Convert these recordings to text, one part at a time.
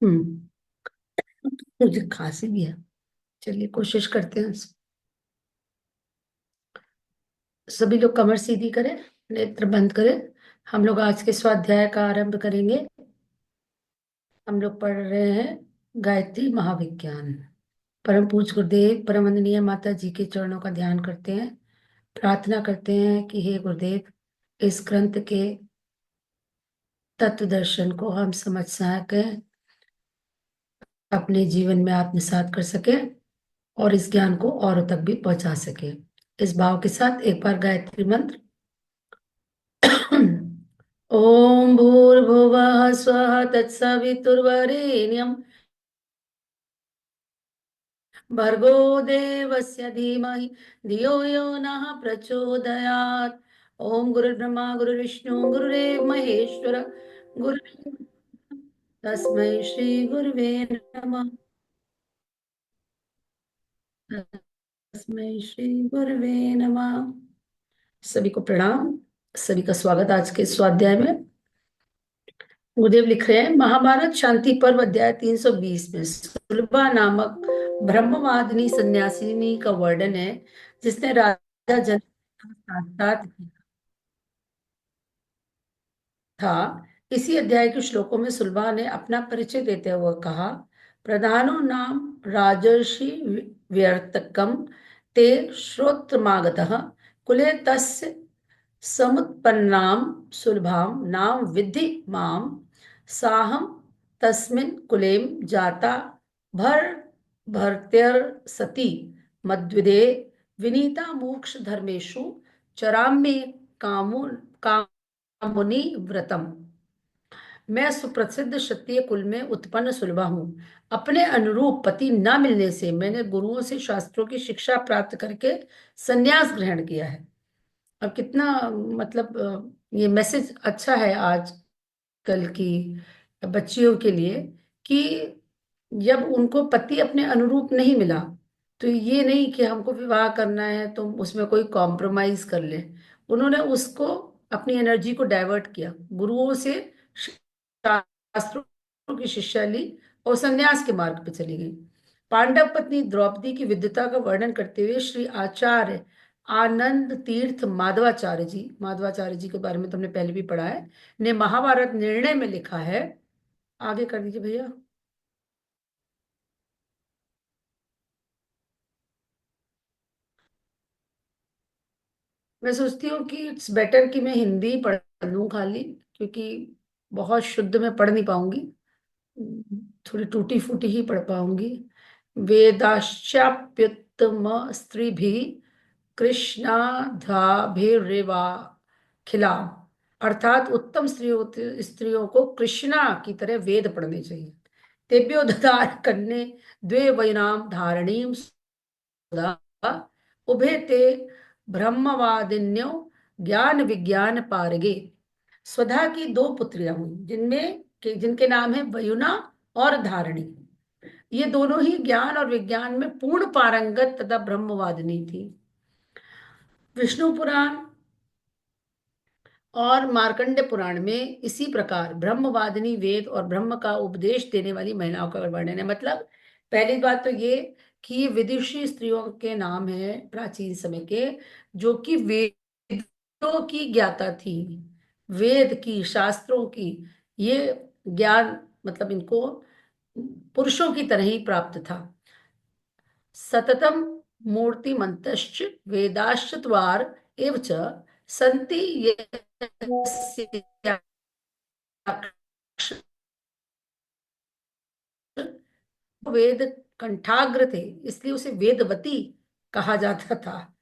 हम्म। मुझे खांसी भी है। चलिए कोशिश करते हैं। सभी लोग कमर सीधी करें, नेत्र बंद करें। हम लोग आज के स्वाध्याय का आरंभ करेंगे। हम लोग पढ़ रहे हैं गायत्री महाविज्ञान। परम पूज्य गुरुदेव परम वंदनीय माता जी के चरणों का ध्यान करते हैं। प्रार्थना करते हैं कि हे गुरुदेव, इस ग्रंथ के तत्व दर्शन को हम समझ सकें, अपने जीवन में आत्मसात कर सके और इस ज्ञान को औरों तक भी पहुंचा सके। इस भाव के साथ एक बार गायत्री मंत्र। ओम भूर्भुवः स्वः तत्सवितुर्वरेण्यं भर्गो देवस्य धीमहि धियो यो नः प्रचोदयात्। ओम गुरुर्ब्रह्मा गुरुर्विष्णु गुरुरेव महेश्वर गुरु तस्मै श्री गुरुवे नमः। तस्मै श्री गुरुवे नमः। सभी को प्रणाम। सभी का स्वागत आज के स्वाध्याय में। गुरुदेव लिख रहे हैं, महाभारत शांति पर्व अध्याय 320 में सुलभा नामक ब्रह्मवादिनी सन्यासिनी का वर्णन है, जिसने राजा जनक का साक्षात किया था। इसी अध्याय के श्लोकों में सुलभा ने अपना परिचय देते हुए कहा, प्रधानो नाम राजर्षि व्यर्थकम ते श्रोत्रमागतः कुले तस्य समुत्पन्नाम सुलभाम नाम विद्धि माम साहम तस्मिन् कुलेम जाता भर भर्त्यर सती मद्विदे विनीता मोक्ष धर्मेषु चराम्ये कामु कामुनि व्रतम। मैं सुप्रसिद्ध क्षत्रिय कुल में उत्पन्न सुलभा हूँ। अपने अनुरूप पति न मिलने से मैंने गुरुओं से शास्त्रों की शिक्षा प्राप्त करके संन्यास ग्रहण किया है। अब कितना मतलब ये मैसेज अच्छा है आज कल की बच्चियों के लिए कि जब उनको पति अपने अनुरूप नहीं मिला, तो ये नहीं कि हमको विवाह करना है तो उसमें कोई कॉम्प्रोमाइज कर ले। उन्होंने उसको अपनी एनर्जी को डाइवर्ट किया, गुरुओं से शास्त्रों की शिक्षा ली और संन्यास के मार्ग पे चली गई। पांडव पत्नी द्रौपदी की विद्वता का वर्णन करते हुए श्री आचार्य आनंद तीर्थ माधवाचार्य जी के बारे में तुमने पहले भी पढ़ा है, ने महाभारत निर्णय में लिखा है। आगे कर दीजिए भैया। मैं सोचती हूँ कि इट्स बेटर कि मैं हिंदी पढ़ लूँ खाली, क्योंकि बहुत शुद्ध में पढ़ नहीं पाऊंगी। थोड़ी टूटी फूटी ही पढ़ पाऊंगी। वेदाश्चाप्युत्तम स्त्री भी कृष्णाधाभिरेवा खिला, अर्थात उत्तम स्त्रियों स्त्रियों को कृष्णा की तरह वेद पढ़ने चाहिए। तेभ्यो दधार कन्ने द्वे वैनाम धारणीम सुधा उभे ते ब्रह्मवादिन्यो ज्ञान विज्ञान पारगे। स्वधा की दो पुत्रियां हुई, जिनके नाम है वयुना और धारणी। ये दोनों ही ज्ञान और विज्ञान में पूर्ण पारंगत तथा ब्रह्मवादिनी थी। विष्णु पुराण और मार्कंडे पुराण में इसी प्रकार ब्रह्मवादिनी वेद और ब्रह्म का उपदेश देने वाली महिलाओं का वर्णन है। मतलब पहली बात तो ये कि ये विदुषी स्त्रियों के नाम है प्राचीन समय के, जो कि वेदों की ज्ञाता थी, वेद की शास्त्रों की ये ज्ञान मतलब इनको पुरुषों की तरह ही प्राप्त था। सततम मूर्तिमन्तश्च वेदाश्चत्वार एव च सन्ति यस्याक्षर वेद कंठाग्र थे, इसलिए उसे वेदवती कहा जाता था।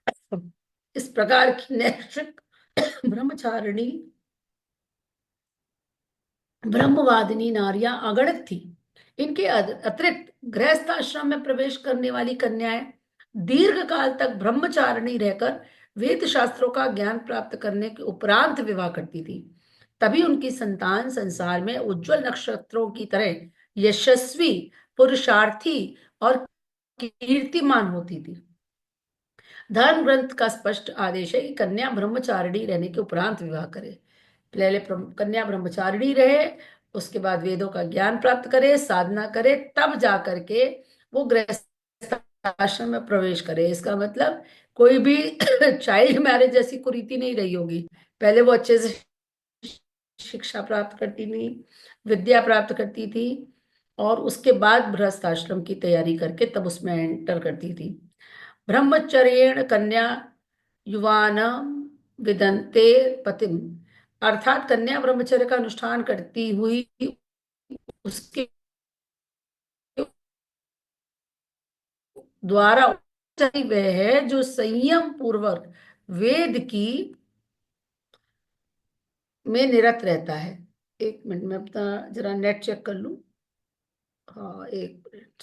इस प्रकार की नैष्ठिक ब्रह्मचारिणी ब्रह्मवादिनी नारियां अगणित थी। इनके अतिरिक्त गृहस्थ आश्रम में प्रवेश करने वाली कन्याएं दीर्घ काल तक ब्रह्मचारिणी रहकर वेद शास्त्रों का ज्ञान प्राप्त करने के उपरांत विवाह करती थी। तभी उनकी संतान संसार में उज्जवल नक्षत्रों की तरह यशस्वी, पुरुषार्थी और कीर्तिमान होती थी। धर्म ग्रंथ का स्पष्ट आदेश है कि कन्या ब्रह्मचारिणी रहने के उपरांत विवाह करे। पहले कन्या ब्रह्मचारिणी रहे, उसके बाद वेदों का ज्ञान प्राप्त करे, साधना करे, तब जा करके वो गृहस्थ आश्रम में प्रवेश करे। इसका मतलब कोई भी चाइल्ड मैरिज जैसी कुरीति नहीं रही होगी। पहले वो अच्छे से शिक्षा प्राप्त करती थी, विद्या प्राप्त करती थी, और उसके बाद गृहस्थ आश्रम की तैयारी करके तब उसमें एंटर करती थी। ब्रह्मचर्येण कन्या युवान विदन्ते पतिम, अर्थात कन्या ब्रह्मचर्य का अनुष्ठान करती हुई उसके द्वारा वह है जो संयम पूर्वक वेद की में निरत रहता है। एक मिनट में अपना जरा नेट चेक कर लूं। हाँ, एक मिनट।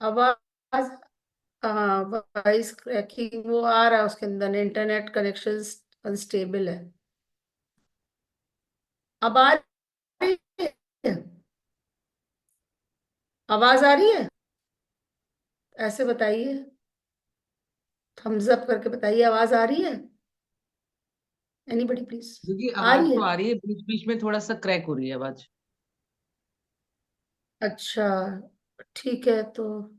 आवाज, हाँ, वॉइस क्रैकिंग वो आ रहा है, उसके अंदर इंटरनेट कनेक्शन अनस्टेबल है। अब आ रही है? आवाज आ रही है? ऐसे बताइए, थम्स अप करके बताइए, आवाज आ रही है? Anybody please. क्योंकि आ आवाज रही तो है? आ रही है, बीच बीच में थोड़ा सा क्रैक हो रही है आवाज। अच्छा, ठीक है। तो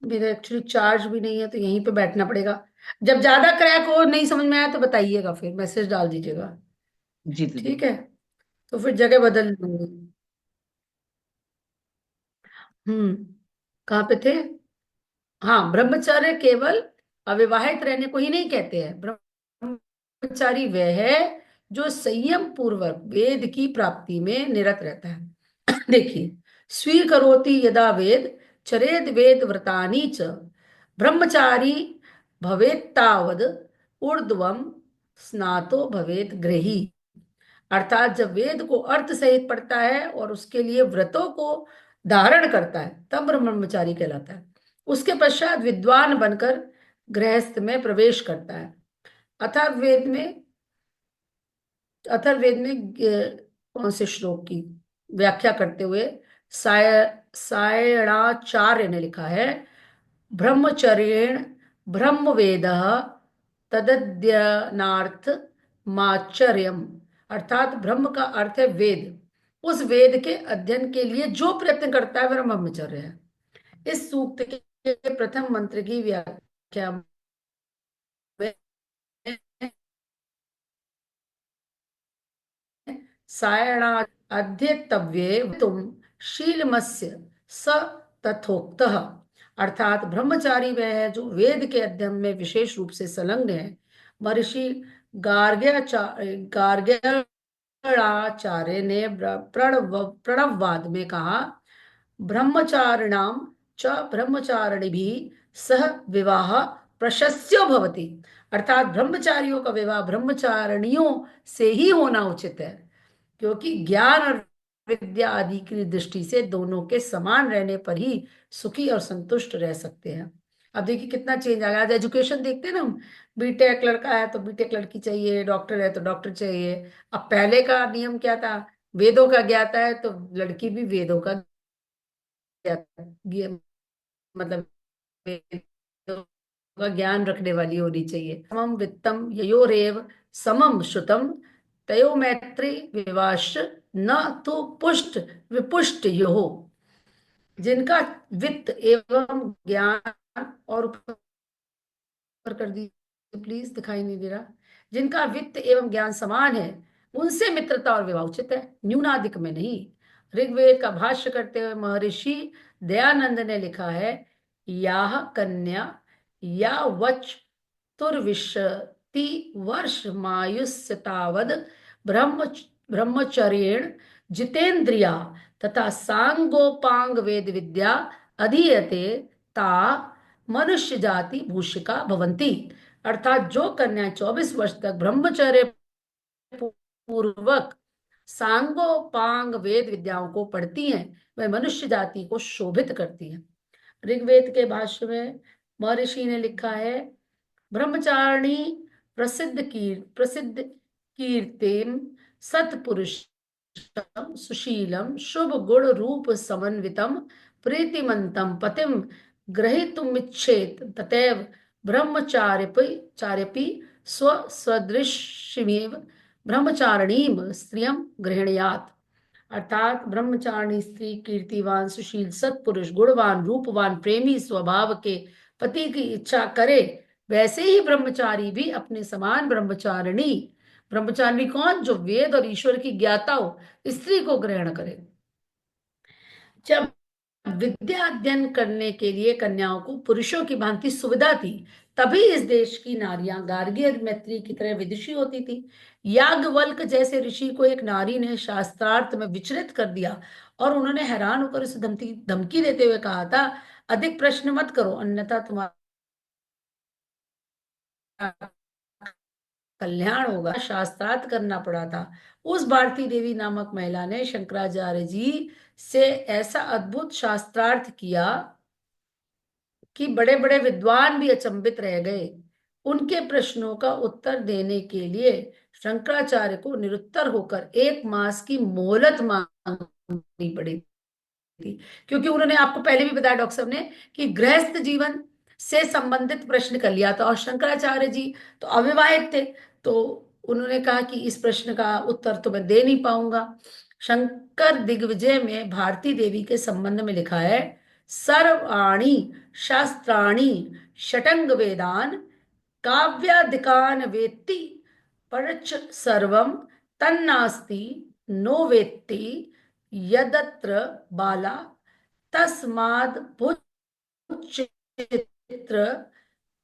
मेरा एक्चुअली चार्ज भी नहीं है, तो यहीं पे बैठना पड़ेगा। जब ज्यादा क्रैक हो, नहीं समझ में आया तो बताइएगा, फिर मैसेज डाल दीजिएगा। जी दीदी। ठीक है, तो फिर जगह बदल लूंगी। कहाँ पे थे? हाँ, ब्रह्मचर्य केवल अविवाहित रहने को ही नहीं कहते हैं। ब्रह्मचारी वह है जो संयम पूर्वक वेद की प्राप्ति में निरत रहता है। देखिए, स्वीकरोति यदा वेद चरेद वेद व्रतानि च ब्रह्मचारी भवेत्तावद ऊर्ध्वम स्नातो भवेत गृही। अर्थात जब वेद को अर्थ सहित पढ़ता है और उसके लिए व्रतों को धारण करता है, तब ब्रह्मचारी कहलाता है। उसके पश्चात विद्वान बनकर गृहस्थ में प्रवेश करता है। अथर्ववेद में अथर्ववेद में कौन से श्लोक की व्याख्या करते हुए साय सायणाचार्य ने लिखा है, ब्रह्मचर्येण ब्रह्मवेद तदध्यनार्थ माचर्यम। अर्थात ब्रह्म का अर्थ है वेद, उस वेद के अध्ययन के लिए जो प्रयत्न करता है वह ब्रह्मचर्य है। इस सूक्त के प्रथम मंत्र की व्याख्या में सायणा अध्येतव्ये तुम शीलमस्य स तथोक्तः। अर्थात ब्रह्मचारी वह है जो वेद के अध्ययन में विशेष रूप से संलग्न है। महर्षि गार्ग्याचार्य ने प्रणववाद में कहा, ब्रह्मचारिणाम च ब्रह्मचारिणीभिः सह विवाह प्रशस्यो भवति। अर्थात ब्रह्मचारियों का विवाह ब्रह्मचारिणियों से ही होना उचित है, क्योंकि ज्ञान और विद्या आदि की दृष्टि से दोनों के समान रहने पर ही सुखी और संतुष्ट रह सकते हैं। अब देखिए कितना चेंज आ गया। आज एजुकेशन देखते हैं ना हम, बीटेक लड़का है तो बीटेक लड़की चाहिए, डॉक्टर है तो डॉक्टर चाहिए। अब पहले का नियम क्या था? वेदों का ज्ञाता है तो लड़की भी वेदों का मतलब वेदों का ज्ञान रखने वाली होनी चाहिए। समम वित्तम ययोरेव समम श्रुतम तयो मैत्री विवाश न तो पुष्ट विपुष्ट यो। जिनका वित्त एवं ज्ञान, और ऊपर कर दीजिए प्लीज, दिखाई नहीं दे रहा। जिनका वित्त एवं ज्ञान समान है, उनसे मित्रता और विवाह उचित है, न्यूनाधिक में नहीं। ऋग्वेद का भाष्य करते हुए महर्षि दयानंद ने लिखा है, याह कन्या या वच तुर्विशति वर्ष मायुस्यतावद ब्रह्म ब्रह्मचर्येण जितेंद्रिया तथा सांगोपांग वेद विद्या अधीयते ता मनुष्य जाति भूषिका भवंती। अर्थात जो कन्या 24 वर्ष तक ब्रह्मचर्य पूर्वक सांगोपांग वेद विद्याओं को पढ़ती हैं, वह मनुष्य जाति को शोभित करती हैं। ऋग्वेद के भाष्य में महर्षि ने लिखा है, ब्रह्मचारिणी प्रसिद्ध कीर्तिम सत्पुरुषम सुशीलम शुभ गुण रूप समन्वितम प्रीतिमंतम पतिम ग्रहीतुमिच्छेत ततैव चार्यपि स्वसदृशिमेव ब्रह्मचारिणीम स्त्रियम गृह्णयात्। अर्थात ब्रह्मचारिणी स्त्री कीर्तिवान सुशील सत्पुरुष गुणवान रूपवान प्रेमी स्वभाव के पति की इच्छा करे, वैसे ही ब्रह्मचारी भी अपने समान ब्रह्मचारिणी, ब्रह्मचारिणी कौन, जो वेद और ईश्वर की ज्ञाता हो, स्त्री को ग्रहण करे। जब विद्या अध्ययन करने के लिए कन्याओं को पुरुषों की भांति सुविधा थी, तभी इस देश की नारियां गार्गी और मैत्री की तरह विदुषी होती थी। याज्ञवल्क जैसे ऋषि को एक नारी ने शास्त्रार्थ में विचलित कर दिया और उन्होंने हैरान होकर उसे धमकी धमकी देते हुए कहा था, अधिक प्रश्न मत करो, अन्यथा तुम्हारा कल्याण होगा। शास्त्रार्थ करना पड़ा था। उस भारती देवी नामक महिला ने शंकराचार्य जी से ऐसा अद्भुत शास्त्रार्थ किया कि बड़े बड़े विद्वान भी अचंभित रह गए। उनके प्रश्नों का उत्तर देने के लिए शंकराचार्य को निरुत्तर होकर 1 मास की मोहलत मांगनी पड़ी थी, क्योंकि उन्होंने आपको पहले भी बताया डॉक्टर साहब ने कि गृहस्थ जीवन से संबंधित प्रश्न कर लिया था, और शंकराचार्य जी तो अविवाहित थे, तो उन्होंने कहा कि इस प्रश्न का उत्तर तो मैं दे नहीं पाऊंगा। शंकर दिग्विजय में भारती देवी के संबंध में लिखा है, सर्वाणी शास्त्राणि षटंग वेदान काव्यादिकान वेत्ति परच सर्वम तन्नास्ति नो वेत्ति यदत्र बाला तस्माद् चित्र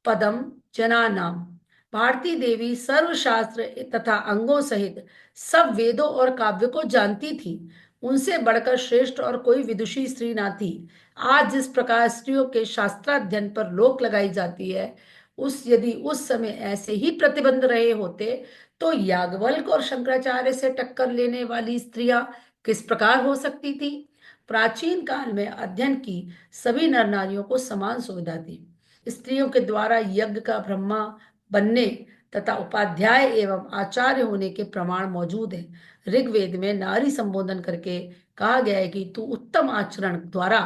पदम जनानाम। भारती देवी सर्वशास्त्र तथा अंगों सहित सब वेदों और काव्य को जानती थी। उनसे बढ़कर श्रेष्ठ और कोई विदुषी स्त्री ना थी। आज जिस प्रकार स्त्रियों के शास्त्राध्ययन पर रोक लगाई जाती है, उस यदि उस समय ऐसे ही प्रतिबंध रहे होते, तो याज्ञवल्क्य और शंकराचार्य से टक्कर लेने वाली स्त्रियां किस प्रकार हो सकती थी। प्राचीन काल में अध्ययन की सभी नर नारियों को समान सुविधा थी। स्त्रियों के द्वारा यज्ञ का ब्रह्मा बनने तथा उपाध्याय एवं आचार्य होने के प्रमाण मौजूद हैं। ऋग्वेद में नारी संबोधन करके कहा गया है कि तू उत्तम आचरण द्वारा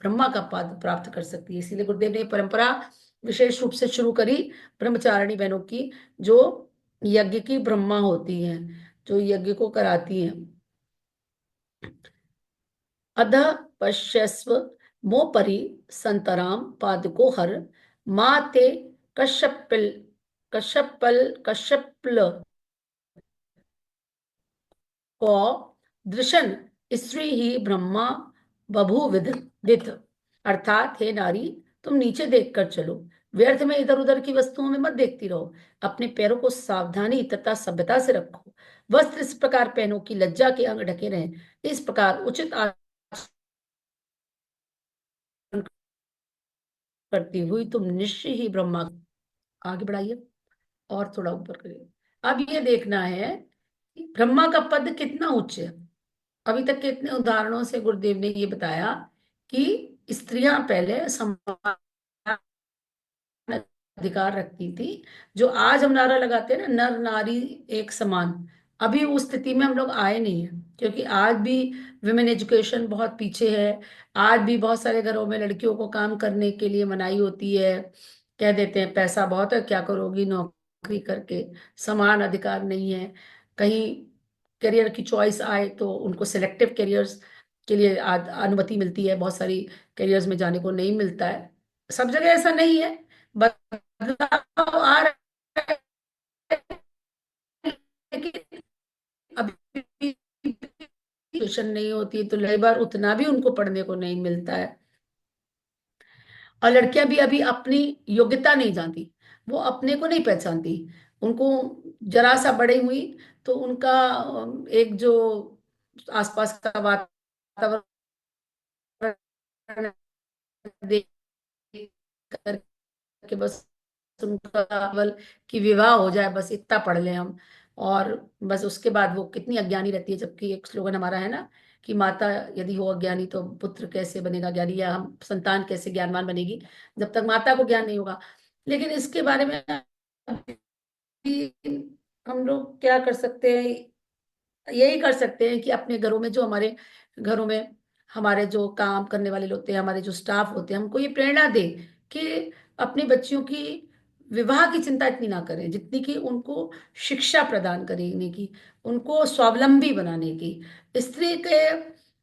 ब्रह्मा का पद प्राप्त कर सकती है। इसीलिए गुरुदेव ने परंपरा विशेष रूप से शुरू करी ब्रह्मचारिणी बहनों की, जो यज्ञ की ब्रह्मा होती हैं, जो यज्ञ को कराती हैं। अधः पश्यस्व मोपरि संतराम पादको हर माते कश्यपिल कश्यपल को दृशन स्त्री ही ब्रह्मा बभूविद। अर्थात हे नारी, तुम नीचे देखकर चलो, व्यर्थ में इधर उधर की वस्तुओं में मत देखती रहो, अपने पैरों को सावधानी तथा सभ्यता से रखो, वस्त्र इस प्रकार पहनो कि लज्जा के अंग ढके रहें, इस प्रकार उचित आचरण करती हुई तुम निश्चय ही ब्रह्मा। आगे बढ़ाइए और थोड़ा ऊपर करिए। अब ये देखना है कि ब्रह्मा का पद कितना उच्च है। अभी तक के इतने उदाहरणों से गुरुदेव ने ये बताया कि स्त्रियां पहले समान अधिकार रखती थी। जो आज हम नारा लगाते हैं ना, नर नारी एक समान, अभी उस स्थिति में हम लोग आए नहीं है, क्योंकि आज भी विमेन एजुकेशन बहुत पीछे है। आज भी बहुत सारे घरों में लड़कियों को काम करने के लिए मनाही होती है। कह देते हैं पैसा बहुत है, क्या करोगी नौकरी करके। समान अधिकार नहीं है। कहीं करियर की चॉइस आए तो उनको सिलेक्टिव करियर्स के लिए अनुमति मिलती है, बहुत सारी करियर्स में जाने को नहीं मिलता है। सब जगह ऐसा नहीं है, बदलाव आ रहा है, लेकिन अभी ट्यूशन नहीं होती तो कई बार उतना भी उनको पढ़ने को नहीं मिलता है। और लड़कियां भी अभी अपनी योग्यता नहीं जानती, वो अपने को नहीं पहचानती। उनको जरा सा बड़ी हुई तो उनका एक जो आसपास का वातावरण देख करके बस उनका केवल कि विवाह हो जाए, बस इतना पढ़ लें हम, और बस उसके बाद वो कितनी अज्ञानी रहती है। जबकि एक स्लोगन हमारा है ना कि माता यदि हो अज्ञानी तो पुत्र कैसे बनेगा ज्ञानी, या हम संतान कैसे ज्ञानवान बनेगी जब तक माता को ज्ञान नहीं होगा। लेकिन इसके बारे में अभी हम लोग क्या कर सकते हैं, यही कर सकते हैं कि अपने घरों में, जो हमारे घरों में हमारे जो काम करने वाले लोग होते हैं, हमारे जो स्टाफ होते हैं, हमको ये प्रेरणा दे कि अपनी बच्चियों की विवाह की चिंता इतनी ना करें जितनी कि उनको शिक्षा प्रदान करने की, उनको स्वावलंबी बनाने की। स्त्री के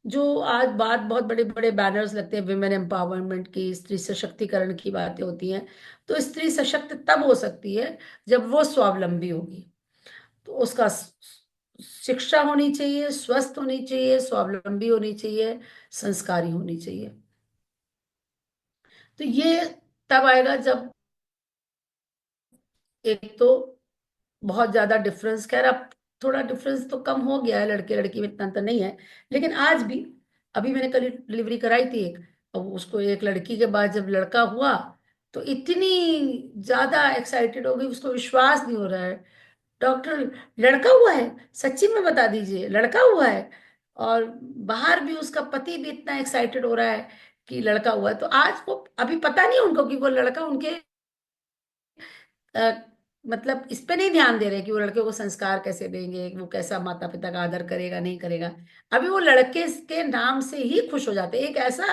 जो आज बात, बहुत बड़े बड़े बैनर्स लगते हैं विमेन एम्पावरमेंट की, स्त्री सशक्तिकरण की बातें होती हैं, तो स्त्री सशक्त तब हो सकती है जब वो स्वावलंबी होगी। तो उसका शिक्षा होनी चाहिए, स्वस्थ होनी चाहिए, स्वावलंबी होनी चाहिए, संस्कारी होनी चाहिए। तो ये तब आएगा जब, एक तो बहुत ज्यादा डिफरेंस, खैर अब थोड़ा डिफरेंस तो कम हो गया है, लड़के लड़की में इतना अंतर नहीं है, लेकिन आज भी, अभी मैंने कल डिलीवरी कराई थी एक, अब उसको एक लड़की के बाद जब लड़का हुआ तो इतनी ज्यादा एक्साइटेड हो गई, उसको विश्वास नहीं हो रहा है। डॉक्टर, लड़का हुआ है, सच्ची में बता दीजिए लड़का हुआ है। और बाहर भी उसका पति भी इतना एक्साइटेड हो रहा है कि लड़का हुआ है। तो आज वो, अभी पता नहीं उनको कि वो लड़का, उनके अ, मतलब इस पे नहीं ध्यान दे रहे कि वो लड़के को संस्कार कैसे देंगे, वो कैसा माता पिता का आदर करेगा नहीं करेगा। अभी वो लड़के के नाम से ही खुश हो जाते हैं। एक ऐसा,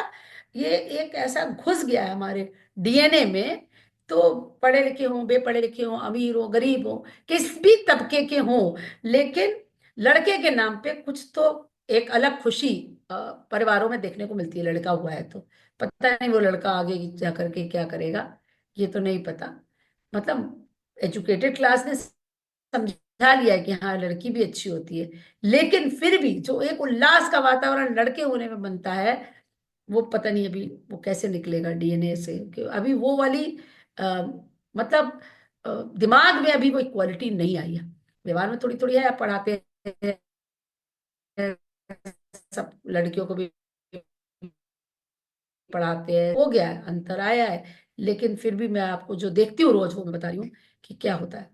ये एक ऐसा घुस गया है हमारे डीएनए में। तो पढ़े लिखे हों, बेपढ़े लिखे हों, अमीर हो, गरीब हो, किस भी तबके के हों, लेकिन लड़के के नाम पे कुछ तो एक अलग खुशी अ, परिवारों में देखने को मिलती है। लड़का हुआ है तो पता नहीं वो लड़का आगे जा करके क्या करेगा, ये तो नहीं पता। मतलब एजुकेटेड क्लास ने समझा लिया है कि हाँ लड़की भी अच्छी होती है, लेकिन फिर भी जो एक उल्लास का वातावरण लड़के होने में बनता है, वो पता नहीं अभी वो कैसे निकलेगा डीएनए से, कि अभी वो वाली आ, मतलब दिमाग में अभी वो इक्वालिटी नहीं आई है। व्यवहार में थोड़ी थोड़ी है, पढ़ाते हैं सब लड़कियों को भी पढ़ाते हैं, हो गया है, अंतर आया है, लेकिन फिर भी मैं आपको जो देखती हूँ रोज वो मैं बता रही हूँ कि क्या होता है।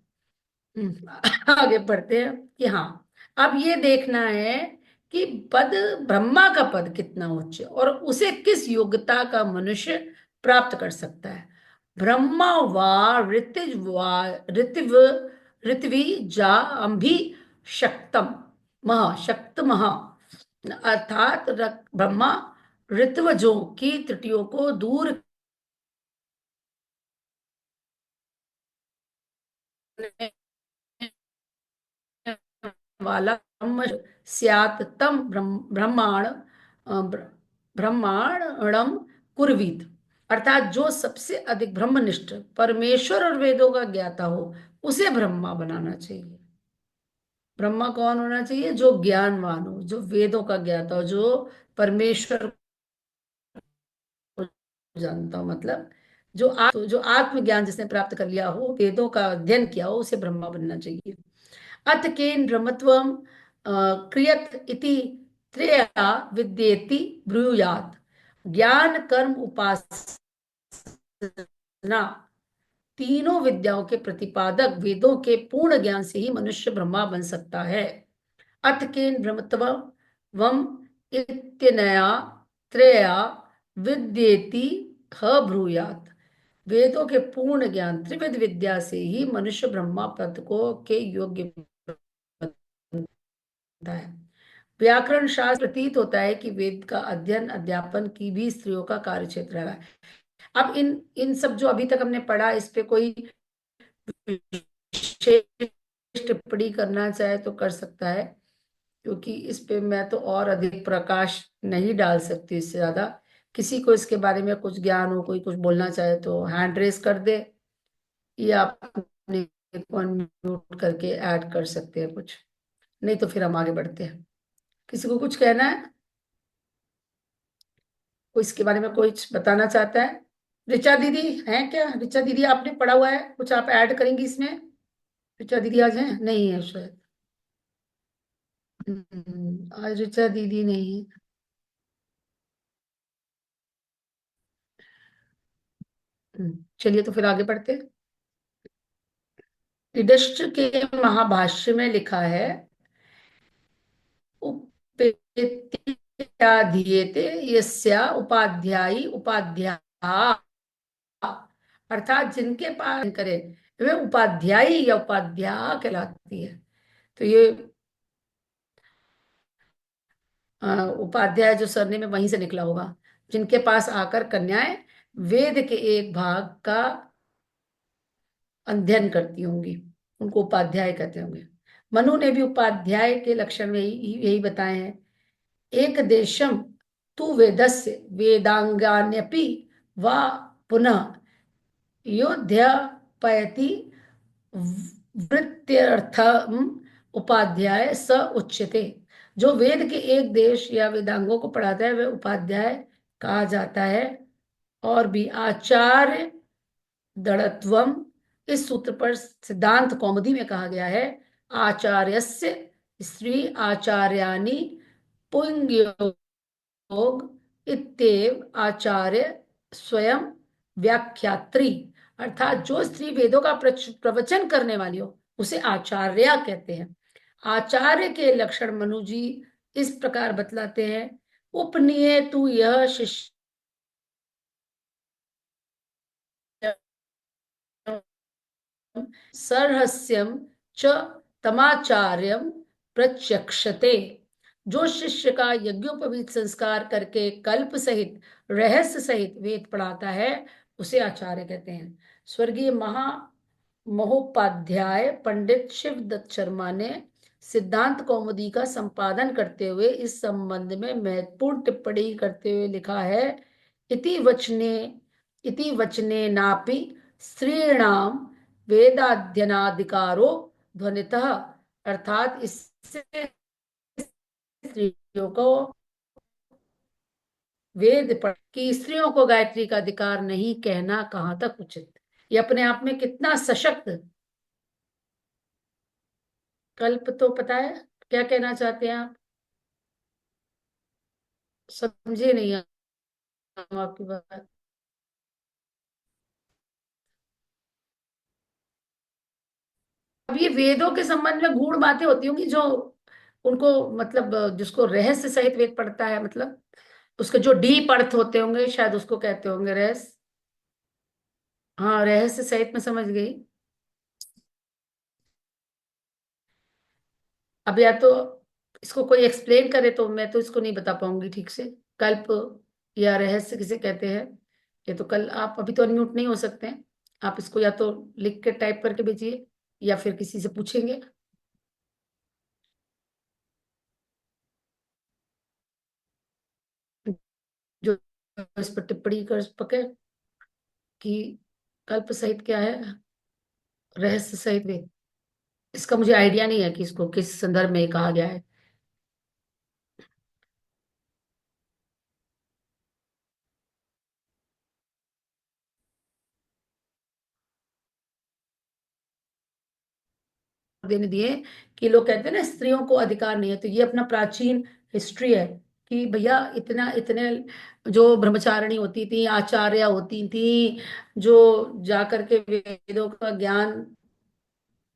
आगे बढ़ते हैं कि हाँ, अब ये देखना है कि पद, ब्रह्मा का पद कितना उच्च है और उसे किस योग्यता का मनुष्य प्राप्त कर सकता है। ब्रह्मा वा ऋतिज वा ऋतिव ऋत्वी जा अम्भी शक्तम महा शक्त महा, अर्थात ब्रह्मा ऋत्वजों की त्रुटियों को दूर करने वाला ब्रह्म स्यात् तम ब्रह्मांड ब्रह्मांडम कुर्वीत, अर्थात जो सबसे अधिक ब्रह्मनिष्ठ परमेश्वर और वेदों का ज्ञाता हो उसे ब्रह्मा बनाना चाहिए। ब्रह्मा कौन होना चाहिए? जो ज्ञानवान हो, जो वेदों का ज्ञाता हो, जो परमेश्वर को जानता हो, मतलब जो आत्मज्ञान जिसने प्राप्त कर लिया हो, वेदों का अध्ययन किया हो, उसे ब्रह्मा बनना चाहिए। अथ केन ब्रह्मत्वम क्रियत इति त्रेया विद्येति ब्रूयात्, ज्ञान कर्म उपासना तीनों विद्याओं के प्रतिपादक वेदों के पूर्ण ज्ञान से ही मनुष्य ब्रह्मा बन सकता है। अथ केन ब्रह्मत्वम इत्यनया त्रेया विद्येति ह ब्रूयात्, वेदों के पूर्ण ज्ञान त्रिविध विद्या से ही मनुष्य ब्रह्मा पद को के योग्य बनता है। व्याकरण शास्त्र प्रतीत होता है कि वेद का अध्ययन अध्यापन की भी स्त्रियों का कार्य क्षेत्र है। अब इन इन सब जो अभी तक हमने पढ़ा, इस पे कोई विशेष टिप्पणी करना चाहे तो कर सकता है, क्योंकि इस पे मैं तो और अधिक प्रकाश नहीं डाल सकती इससे ज्यादा। किसी को इसके बारे में कुछ ज्ञान हो, कोई कुछ बोलना चाहे तो हैंड रेस कर दे, या आप अपने को अनम्यूट करके ऐड कर सकते हैं कुछ, नहीं तो फिर हम आगे बढ़ते हैं। किसी को कुछ कहना है? कोई इसके बारे में कुछ बताना चाहता है? ऋचा दीदी हैं क्या? ऋचा दीदी आपने पढ़ा हुआ है, कुछ आप ऐड करेंगी इसमें? ऋचा दीदी आज हैं? नहीं है शायद। आज ऋचा दीदी नहीं है। चलिए तो फिर आगे बढ़ते हैं। युधिष्ठिर के महाभाष्य में लिखा है, उपेति क्या धीयते यस्या उपाध्यायी उपाध्याय, अर्थात जिनके पास करे वे उपाध्यायी या उपाध्या कहलाती है। तो ये उपाध्याय जो सरनेम में वहीं से निकला होगा, जिनके पास आकर कन्याएं वेद के एक भाग का अध्ययन करती होंगी, उनको उपाध्याय कहते होंगे। मनु ने भी उपाध्याय के लक्षण में यही बताए हैं। एक देशम तु वेदस्य वेदांगान्यपि वा पुनः योऽध्यापयति वृत्त्यर्थम उपाध्याय स उच्यते। जो वेद के एक देश या वेदांगों को पढ़ाता है वह उपाध्याय कहा जाता है। और भी आचार्य दृढ़त्वम, इस सूत्र पर सिद्धांत कौमुदी में कहा गया है, आचार्यस्य स्त्री आचार्याणि पुंयोग इत्येव आचार्य स्वयं व्याख्यात्री। अर्थात जो स्त्री वेदों का प्रवचन करने वाली हो उसे आचार्य कहते हैं। आचार्य के लक्षण मनु जी इस प्रकार बतलाते हैं। उपनीय तु यह शिष्य सरहस्यम च तमाचार्यम प्रत्यक्षते। जो शिष्य का यज्ञोपवीत संस्कार करके कल्प सहित रहस्य सहित वेद पढ़ाता है उसे आचार्य कहते हैं। स्वर्गीय महोपाध्याय पंडित शिवदत्त शर्मा ने सिद्धांत कौमुदी का संपादन करते हुए इस संबंध में महत्वपूर्ण टिप्पणी करते हुए लिखा है, इति वचने नापि स्त्रीणाम वेदाध्ययनाधिकारो ध्वनितः। अर्थात इससे स्त्रियों को वेद पढ़ की स्त्रियों को गायत्री का अधिकार नहीं कहना कहाँ तक उचित। ये अपने आप में कितना सशक्त। कल्प तो पता है क्या कहना चाहते हैं आप? समझे नहीं हम आपकी बात। अब ये वेदों के संबंध में गूढ़ बातें होती होंगी जो उनको मतलब जिसको रहस्य सहित वेद पढ़ता है, मतलब उसके जो डीप अर्थ होते होंगे शायद उसको कहते होंगे रहस्य। हाँ, रहस्य सहित में समझ गई। अब या तो इसको कोई एक्सप्लेन करे तो मैं तो इसको नहीं बता पाऊंगी ठीक से। कल्प या रहस्य किसे कहते हैं ये तो कल आप अभी तो अनम्यूट नहीं हो सकते हैं। आप इसको या तो लिख के टाइप करके भेजिए या फिर किसी से पूछेंगे जो इस पर टिप्पणी कर सके कि कल्प सहित क्या है, रहस्य सहित वेद। इसका मुझे आइडिया नहीं है कि इसको किस संदर्भ में कहा गया है। देने दिए कि लोग कहते हैं ना स्त्रियों को अधिकार नहीं है, तो ये अपना प्राचीन हिस्ट्री है कि भैया इतना इतने जो ब्रह्मचारिणी होती थी, आचार्य होती थी, जो जाकर के वेदों का ज्ञान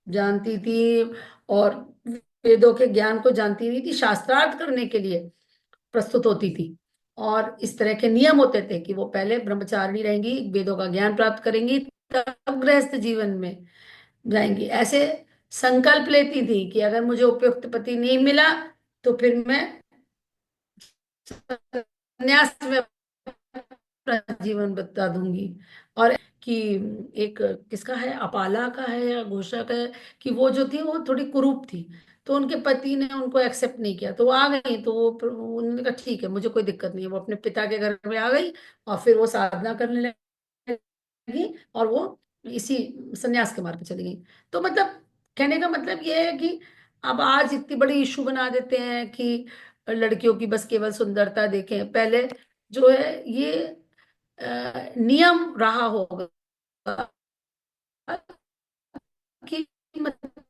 जानती थी और वेदों के ज्ञान को जानती नहीं थी, शास्त्रार्थ करने के लिए प्रस्तुत होती थी। और इस तरह के नियम होते थे कि वो पहले ब्रह्मचारिणी रहेंगी, वेदों का ज्ञान प्राप्त करेंगी, तब गृहस्थ जीवन में जाएंगी। ऐसे संकल्प लेती थी कि अगर मुझे उपयुक्त पति नहीं मिला तो फिर मैं संन्यास में अपना जीवन बता दूंगी। और कि एक किसका है, अपाला का है या घोषा का है, कि वो जो थी वो थोड़ी कुरूप थी, तो उनके पति ने उनको एक्सेप्ट नहीं किया तो वो आ गई। तो वो उन्होंने कहा ठीक है मुझे कोई दिक्कत नहीं है, वो अपने पिता के घर में आ गई और फिर वो साधना करने लगी और वो इसी संन्यास के मार्ग पे चली गई। तो मतलब कहने का मतलब ये है कि अब आज इतनी बड़ी इशू बना देते हैं कि लड़कियों की बस केवल सुंदरता देखें। पहले जो है ये नियम रहा होगा कि मतलब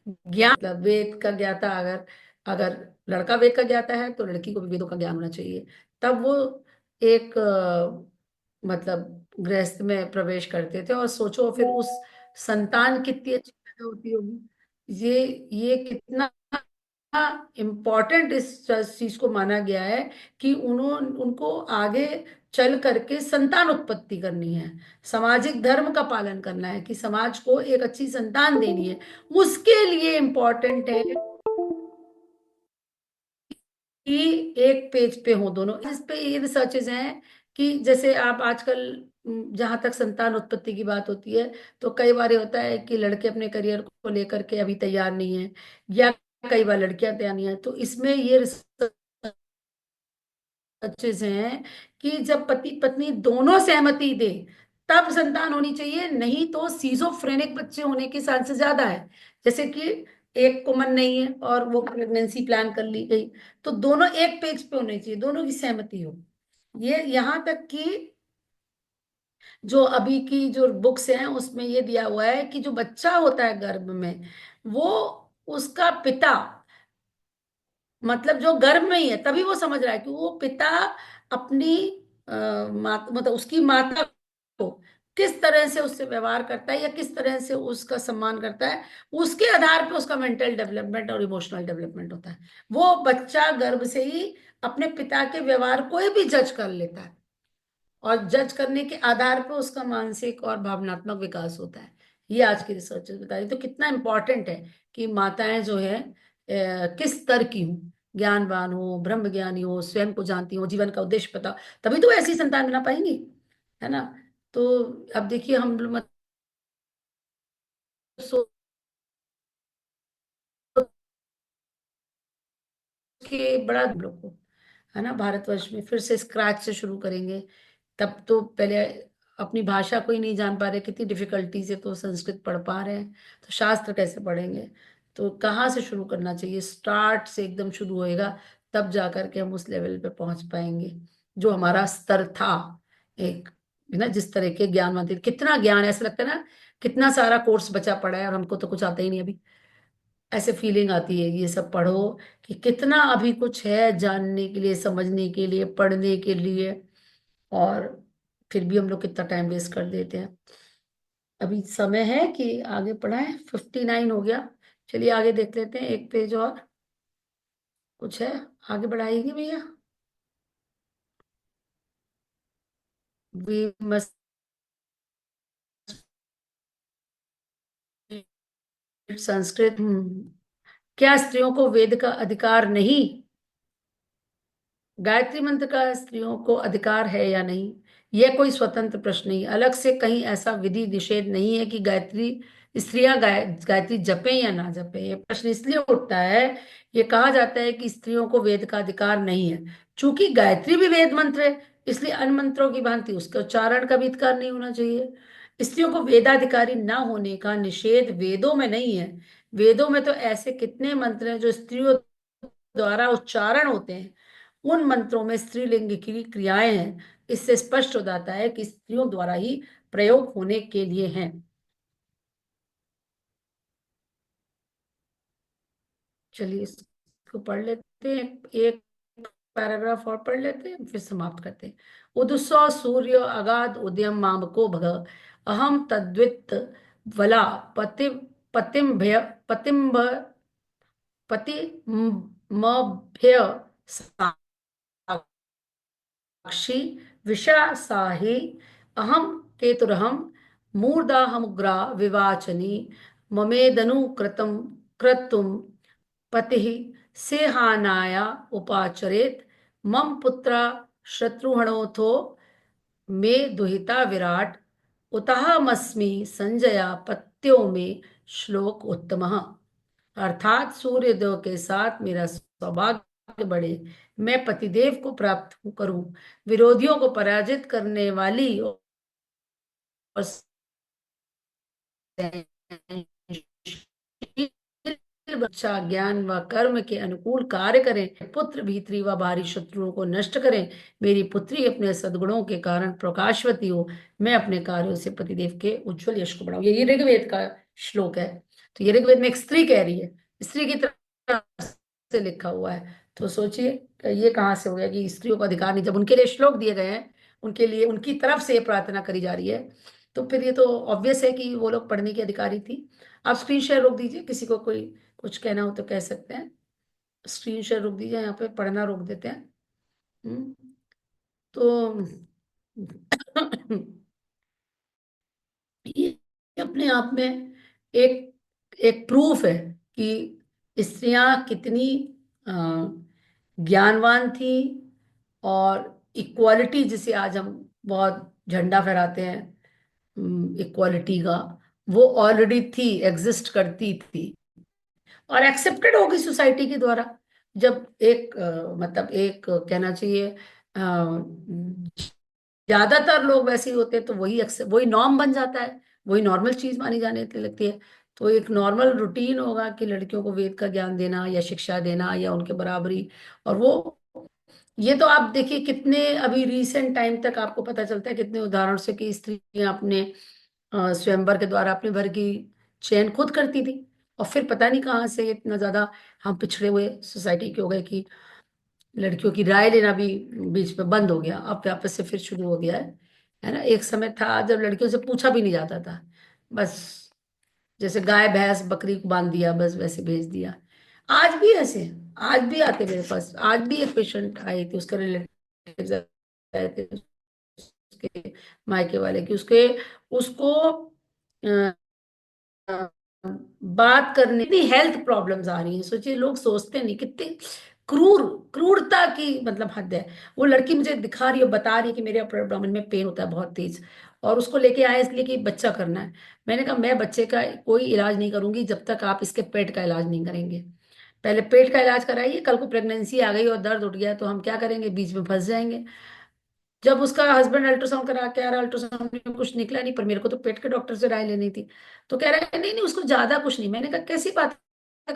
ज्ञान, मतलब वेद का ज्ञाता अगर अगर लड़का वेद का ज्ञाता है तो लड़की को भी वेदों का ज्ञान होना चाहिए। तब वो एक मतलब गृहस्थ में प्रवेश करते थे। और सोचो फिर उस संतान कितनी अच्छी पैदा होती होगी। ये कितना इम्पोर्टेंट इस चीज को माना गया है कि उनको आगे चल करके संतान उत्पत्ति करनी है, सामाजिक धर्म का पालन करना है, कि समाज को एक अच्छी संतान देनी है। उसके लिए इम्पोर्टेंट है कि एक पेज पे हो दोनों। इस पे ये रिसर्चेज हैं कि जैसे आप आजकल जहां तक संतान उत्पत्ति की बात होती है, तो कई बार ये होता है कि लड़के अपने करियर को लेकर के अभी तैयार नहीं है, या कई बार लड़कियां तैयार नहीं है। तो इसमें ये रिसर्चेज हैं कि जब पति पत्नी दोनों सहमति दे तब संतान होनी चाहिए, नहीं तो सीजोफ्रेनिक बच्चे होने के चांसेस ज्यादा है। जैसे कि एक को मन नहीं है और वो प्रेगनेंसी प्लान कर ली गई, तो दोनों एक पेज पे होने चाहिए, दोनों की सहमति हो। ये यहाँ तक कि जो अभी की जो बुक्स हैं उसमें ये दिया हुआ है कि जो बच्चा होता है गर्भ में, वो उसका पिता, मतलब जो गर्भ में ही है तभी वो समझ रहा है कि वो पिता अपनी मतलब उसकी माता को किस तरह से उससे व्यवहार करता है या किस तरह से उसका सम्मान करता है। उसके आधार पे उसका मेंटल डेवलपमेंट और इमोशनल डेवलपमेंट होता है। वो बच्चा गर्भ से ही अपने पिता के व्यवहार को ही भी जज कर लेता है, और जज करने के आधार पर उसका मानसिक और भावनात्मक विकास होता है। ये आज की रिसर्च बता रही। तो कितना इंपॉर्टेंट है कि माताएं जो है किस स्तर की हो, ज्ञानवान हो, ब्रह्म ज्ञानी हो, स्वयं को जानती हो, जीवन का उद्देश्य पता, तभी तो वो ऐसी संतान बना पाएंगी, है ना। तो अब देखिए हम लोग मतलब सोच के बड़ा हम लोग को, है ना, भारतवर्ष में फिर से स्क्रैच से शुरू करेंगे। तब तो पहले अपनी भाषा को ही नहीं जान पा रहे, कितनी डिफिकल्टी से तो संस्कृत पढ़ पा रहे हैं, तो शास्त्र कैसे पढ़ेंगे। तो कहाँ से शुरू करना चाहिए, स्टार्ट से एकदम शुरू होएगा, तब जा करके हम उस लेवल पे पहुंच पाएंगे जो हमारा स्तर था। एक, है ना, जिस तरह के ज्ञान मंदिर, कितना ज्ञान है, ऐसा लगता है ना कितना सारा कोर्स बचा पड़ा है और हमको तो कुछ आता ही नहीं अभी। ऐसे फीलिंग आती है ये सब पढ़ो कि कितना अभी कुछ है जानने के लिए, समझने के लिए, पढ़ने के लिए, और फिर भी हम लोग कितना टाइम वेस्ट कर देते हैं। अभी समय है कि आगे पढ़ाएं, 59 हो गया। चलिए आगे देख लेते हैं, एक पेज और कुछ है, आगे बढ़ाएंगे भैया। We must Sanskrit. क्या स्त्रियों को वेद का अधिकार नहीं, गायत्री मंत्र का स्त्रियों को अधिकार है या नहीं, यह कोई स्वतंत्र प्रश्न नहीं, अलग से कहीं ऐसा विधि निषेध नहीं है कि गायत्री स्त्रियां गायत्री जपें या ना जपें। यह प्रश्न इसलिए उठता है, ये कहा जाता है कि स्त्रियों को वेद का अधिकार नहीं है। चूंकि गायत्री भी वेद मंत्र है, इसलिए अन्य मंत्रों की भांति उसके उच्चारण का भी अधिकार नहीं होना चाहिए। स्त्रियों को वेदाधिकारी ना होने का निषेध वेदों में नहीं है। वेदों में तो ऐसे कितने मंत्र हैं जो स्त्रियों द्वारा उच्चारण होते हैं, उन मंत्रों में स्त्रीलिंग की क्रियाएं हैं। इससे स्पष्ट हो जाता है कि स्त्रियों द्वारा ही प्रयोग होने के लिए हैं। चलिए इसको पढ़ लेते हैं, एक पैराग्राफ और पढ़ लेते हैं फिर समाप्त करते हैं। उदुसौ सूर्य अगाध उदयम मामको भग, अहम तद्वित वला पति पतिम्भ्य पतिम्भ पति मभ्य साक्षी विषासाहि अहम केतुरहम मूर्धाहमुग्रा विवाचनी ममेदनु कृतम क्रतुम पतिः सेहानाया उपाचरेत मम पुत्रा शत्रुहणोथो मे दुहिता विराट उतहमस्मि संजया पत्यो में श्लोक उत्तमः। अर्थात सूर्योदय के साथ मेरा सौभाग्य बढ़े, मैं पतिदेव को प्राप्त करूं, विरोधियों को पराजित करने वाली और बच्चा ज्ञान व कर्म के अनुकूल कार्य करें, पुत्र भीतरी व बाहरी शत्रुओं को नष्ट करें, मेरी पुत्री अपने सद्गुणों के कारण प्रकाशवती हो, मैं अपने कार्यों से पतिदेव के उज्जवल यश को बढ़ाऊं। ये ऋग्वेद का श्लोक है। तो ये ऋग्वेद में एक स्त्री कह रही है, स्त्री की तरफ से लिखा हुआ है। तो सोचिए ये कहाँ से हो गया कि स्त्रियों को अधिकार नहीं, जब उनके लिए श्लोक दिए गए हैं, उनके लिए उनकी तरफ से ये प्रार्थना करी जा रही है। तो फिर ये तो ऑब्वियस है कि वो लोग पढ़ने की अधिकारी थी। आप स्क्रीन शेयर रोक दीजिए, किसी को कोई कुछ कहना हो तो कह सकते हैं। स्क्रीन शेयर रोक दीजिए, यहाँ पे पढ़ना रोक देते हैं। तो ये अपने आप में एक एक प्रूफ है कि स्त्रियां कितनी अ, ज्ञानवान थी। और इक्वालिटी जिसे आज हम बहुत झंडा फहराते हैं इक्वालिटी का, वो ऑलरेडी थी, एग्जिस्ट करती थी और एक्सेप्टेड होगी सोसाइटी के द्वारा। जब एक मतलब एक कहना चाहिए ज्यादातर लोग वैसे ही होते हैं तो वही नॉर्म बन जाता है, वही नॉर्मल चीज मानी जाने लगती है। तो एक नॉर्मल रूटीन होगा कि लड़कियों को वेद का ज्ञान देना या शिक्षा देना या उनके बराबरी। और वो ये तो आप देखिए कितने अभी रिसेंट टाइम तक आपको पता चलता है कितने उदाहरण से कि स्त्रियां अपने स्वयंवर के द्वारा अपने घर की चयन खुद करती थी। और फिर पता नहीं कहाँ से इतना ज्यादा हम पिछड़े हुए सोसाइटी के हो गए कि लड़कियों की राय लेना भी बीच में बंद हो गया, अब वापस से फिर शुरू हो गया है ना। एक समय था जब लड़कियों से पूछा भी नहीं जाता था, बस जैसे गाय भैंस बकरी को बांध दिया बस वैसे भेज दिया। आज भी ऐसे, आज भी आते मेरे पास, आज भी एक पेशेंट आई थी, उसके रिलेटिव आए थे, उसके मायके वाले की उसके उसको बात करने की हेल्थ प्रॉब्लम्स आ रही हैं। सोचिए, लोग सोचते नहीं कितनी क्रूर क्रूरता की मतलब हद है। वो लड़की मुझे दिखा रही है, बता रही है कि मेरे अपर एब्डोमेन में पेन होता है बहुत तेज, और उसको लेके आए इसलिए कि बच्चा करना है। मैंने कहा मैं बच्चे का कोई इलाज नहीं करूंगी जब तक आप इसके पेट का इलाज नहीं करेंगे। पहले पेट का इलाज कराइए, कल को प्रेगनेंसी आ गई और दर्द उठ गया तो हम क्या करेंगे, बीच में फंस जाएंगे। जब उसका हस्बैंड अल्ट्रासाउंड करा के आ रहा, अल्ट्रासाउंड में कुछ निकला नहीं, पर मेरे को तो पेट के डॉक्टर से राय लेनी थी। तो कह रहा है नहीं नहीं उसको ज्यादा कुछ नहीं। मैंने कहा कैसी बात है?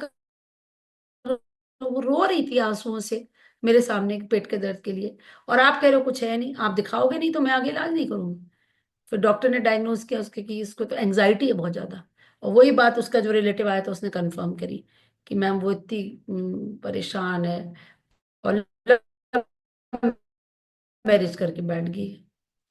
तो वो रो रही थी आंसुओं से मेरे सामने पेट के दर्द के लिए, और आप कह रहे हो कुछ है नहीं, आप दिखाओगे नहीं तो मैं आगे इलाज नहीं करूंगी। फिर डॉक्टर ने डायग्नोज किया उसके कि इसको तो एंजाइटी है बहुत ज्यादा। और वही बात उसका जो रिलेटिव आया था उसने कंफर्म करी कि मैम वो इतनी परेशान है और मैरिज करके बैठ गई।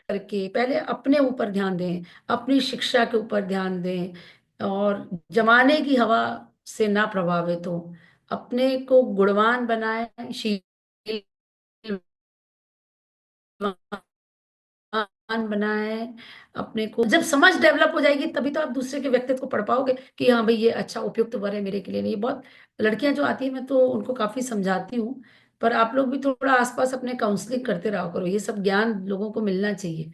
करके पहले अपने ऊपर ध्यान दें, अपनी शिक्षा के ऊपर ध्यान दें और जमाने की हवा से ना प्रभावित हो, अपने को गुणवान बनाए, शीलवान बनाए अपने को। जब समझ डेवलप हो जाएगी तभी तो आप दूसरे के व्यक्तित्व को पढ़ पाओगे कि हाँ भाई ये अच्छा उपयुक्त वर है मेरे के लिए नहीं। बहुत लड़कियां जो आती है मैं तो उनको काफी समझाती हूँ, पर आप लोग भी थोड़ा आसपास अपने काउंसलिंग करते रहा करो, ये सब ज्ञान लोगों को मिलना चाहिए।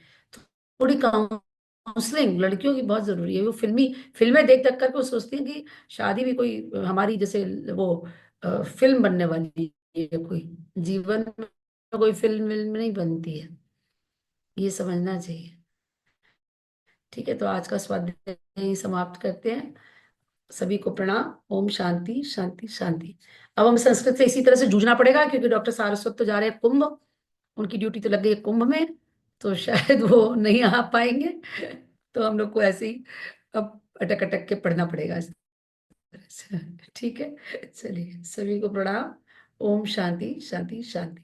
थोड़ी काउंसलिंग लड़कियों की बहुत जरूरी है। वो फिल्में देख देख कर वो सोचती हैं कि शादी भी कोई हमारी जैसे वो फिल्म बनने वाली है, कोई जीवन में कोई फिल्म विल्म नहीं बनती है, ये समझना चाहिए। ठीक है, तो आज का स्वाध्याय यहीं समाप्त करते हैं। सभी को प्रणाम। ओम शांति शांति शांति। अब हम संस्कृत से इसी तरह से जूझना पड़ेगा क्योंकि डॉक्टर सारस्वत तो जा रहे हैं कुंभ, उनकी ड्यूटी तो लग गई है कुंभ में, तो शायद वो नहीं आ पाएंगे। तो हम लोग को ऐसे ही अब अटक अटक के पढ़ना पड़ेगा इस तरह से। ठीक है, चलिए सभी को प्रणाम। ओम शांति शांति शांति।